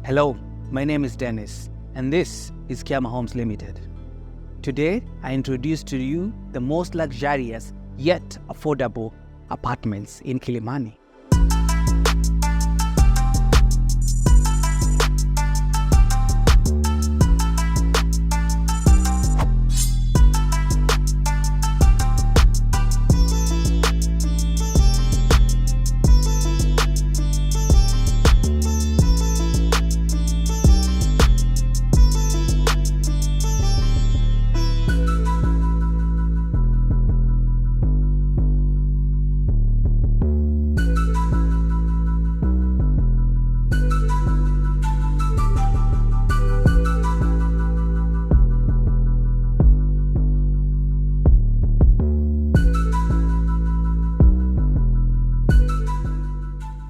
Hello, my name is Dennis, and this is Kiama Homes Limited. Today, I introduce to you the most luxurious yet affordable apartments in Kilimani.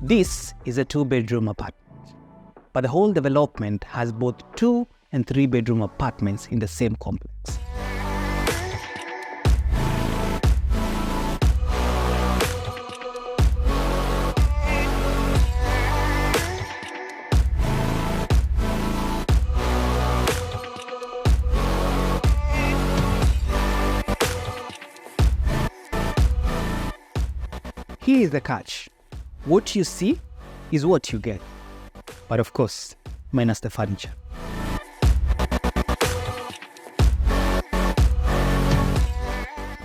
This is a 2-bedroom apartment, but the whole development has both 2 and 3-bedroom apartments in the same complex. Here is the catch. What you see is what you get, but of course, minus the furniture.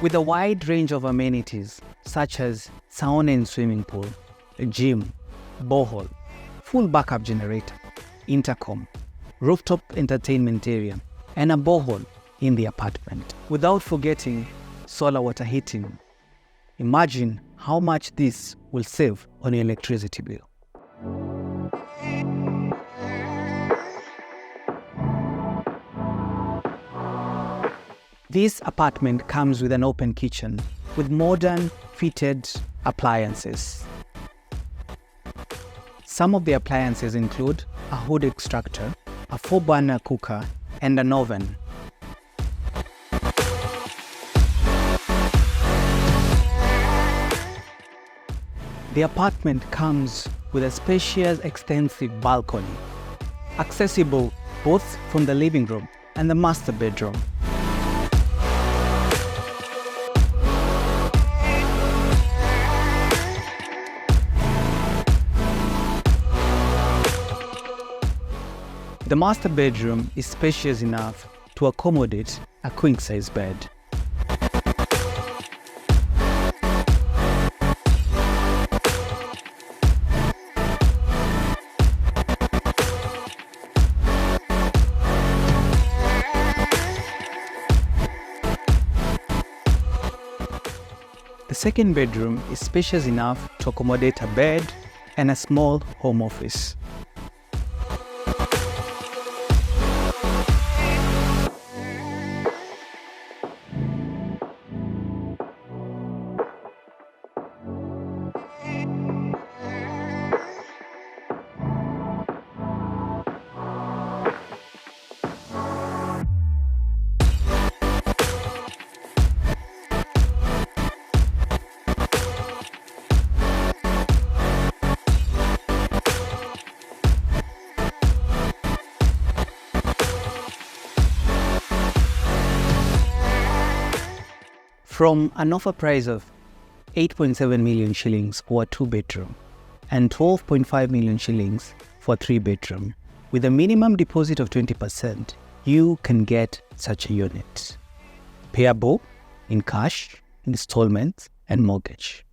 With a wide range of amenities such as sauna and swimming pool, a gym, borehole, full backup generator, intercom, rooftop entertainment area, and a borehole in the apartment. Without forgetting solar water heating. Imagine how much this will save on your electricity bill. This apartment comes with an open kitchen with modern fitted appliances. Some of the appliances include a hood extractor, a 4-burner cooker, and an oven. The apartment comes with a spacious, extensive balcony, accessible both from the living room and the master bedroom. The master bedroom is spacious enough to accommodate a queen-size bed. The second bedroom is spacious enough to accommodate a bed and a small home office. From an offer price of 8.7 million shillings for a 2-bedroom and 12.5 million shillings for a 3-bedroom, with a minimum deposit of 20%, you can get such a unit. Payable in cash, installments, and mortgage.